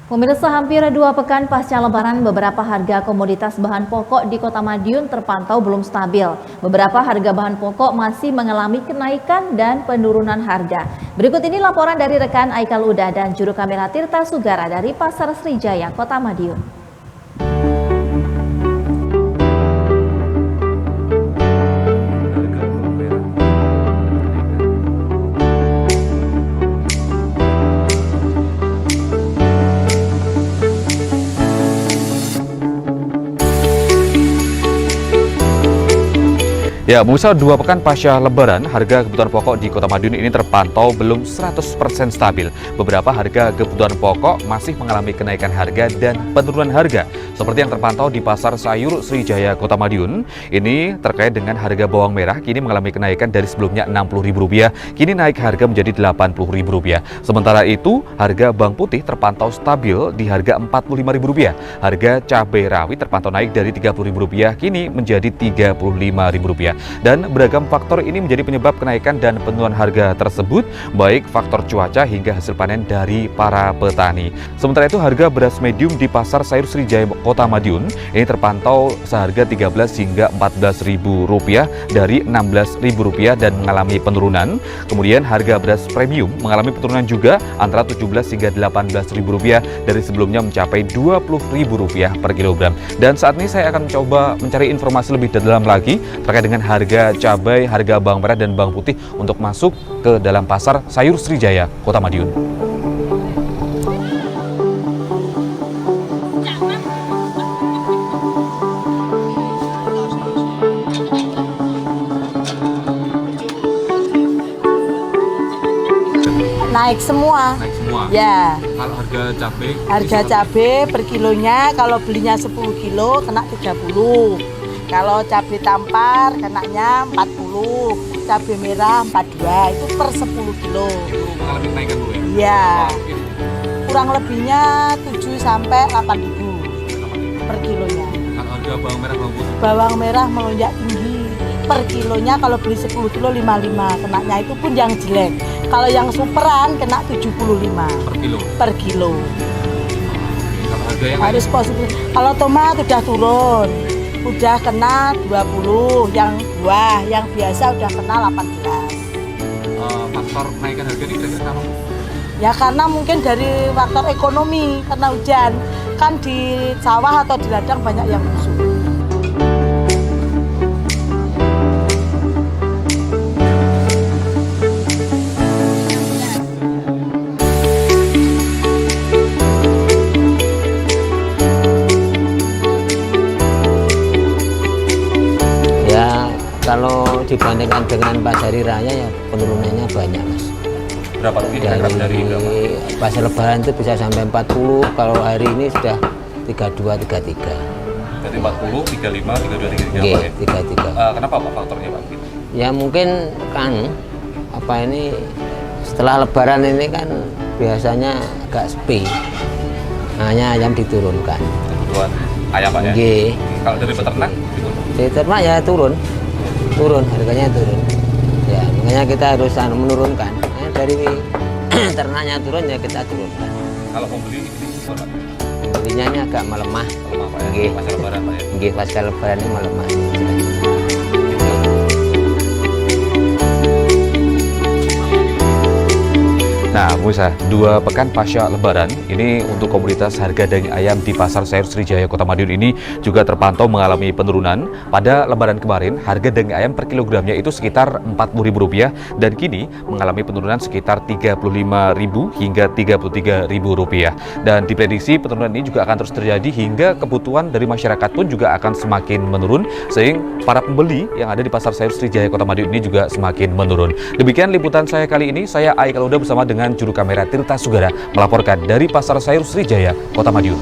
Pemirsa, hampir 2 pekan pasca Lebaran, beberapa harga komoditas bahan pokok di Kota Madiun terpantau belum stabil. Beberapa harga bahan pokok masih mengalami kenaikan dan penurunan harga. Berikut ini laporan dari rekan Aikal Uda dan juru kamera Tirta Sugara dari Pasar Srijaya, Kota Madiun. Ya, pemirsa, 2 pekan pasca Lebaran, harga kebutuhan pokok di Kota Madiun ini terpantau belum 100% stabil. Beberapa harga kebutuhan pokok masih mengalami kenaikan harga dan penurunan harga. Seperti yang terpantau di Pasar Sayur Srijaya, Kota Madiun, ini terkait dengan harga bawang merah, kini mengalami kenaikan dari sebelumnya Rp60.000, kini naik harga menjadi Rp80.000. Sementara itu, harga bawang putih terpantau stabil di harga Rp45.000. Harga cabai rawit terpantau naik dari Rp30.000, kini menjadi Rp35.000. Dan beragam faktor ini menjadi penyebab kenaikan dan penurunan harga tersebut, baik faktor cuaca hingga hasil panen dari para petani. Sementara itu, harga beras medium di Pasar Sayur Srijaya Kota Madiun ini terpantau seharga Rp13 hingga Rp14.000 dari Rp16.000 dan mengalami penurunan. Kemudian harga beras premium mengalami penurunan juga antara Rp17 hingga Rp18.000 dari sebelumnya mencapai Rp20.000 per kilogram. Dan saat ini saya akan mencoba mencari informasi lebih dalam lagi terkait dengan harga cabai, harga bawang merah dan bawang putih untuk masuk ke dalam Pasar Sayur Srijaya, Kota Madiun. Naik semua. Naik semua? Ya. Kalau harga cabai? Harga cabai per kilonya kalau belinya 10 kilo kena 30. Kalau cabai tampar kenanya 40, cabai merah 42, itu per 10 kilo. Itu mengalami kenaikan dulu ya? Iya. Kurang lebihnya 7 sampai 8.000 per kilonya. Kalau harga bawang merah, bawang putih? Bawang merah melonjak tinggi. Per kilonya kalau beli 10 kilo 55, kenanya itu pun yang jelek. Kalau yang superan kena 75 Per kilo? Per kilo. Kalau harga yang harus positif. Kalau tomat udah turun, udah kena 20, yang buah, yang biasa udah kena 18. Faktor kenaikan harga ini kira-kira kenapa? Ya karena mungkin dari faktor ekonomi, karena hujan. Kan di sawah atau di ladang banyak yang busuk. Kalau dibandingkan dengan pas hari raya ya penurunannya banyak, Mas. Berapa dari berapa? Pas lebaran itu bisa sampai 40, kalau hari ini sudah 32, 33. Dari 40, 35, 32, 33 Oke, ya? 33. Kenapa Pak faktornya Pak? Ya mungkin kan ini setelah lebaran ini kan biasanya agak sepi. Hanya ayam diturunkan. Kebutuhan ayam Pak ya? Oke. Kalau dari peternak itu? Dari ternak ya turun, harganya turun. Ya makanya kita harus menurunkan. Dari ternaknya turun ya kita turunkan. Kalau pembeli ini gimana? Pembelinya ini agak melemah. Melemah Pak ya? Pasca lebaran Pak ya? Nggih, pasca lebaran ini melemah. Nah, pemirsa, 2 pekan pasca Lebaran, ini untuk komoditas harga daging ayam di Pasar Sayur Srijaya Kota Madiun ini juga terpantau mengalami penurunan. Pada Lebaran kemarin, harga daging ayam per kilogramnya itu sekitar Rp40.000 dan kini mengalami penurunan sekitar Rp35.000 hingga Rp33.000. Dan diprediksi penurunan ini juga akan terus terjadi hingga kebutuhan dari masyarakat pun juga akan semakin menurun, sehingga para pembeli yang ada di Pasar Sayur Srijaya Kota Madiun ini juga semakin menurun. Demikian liputan saya kali ini. Saya Aikal Uda bersama dengan juru kamera Tirta Sugara melaporkan dari Pasar Sayur Srijaya, Kota Madiun.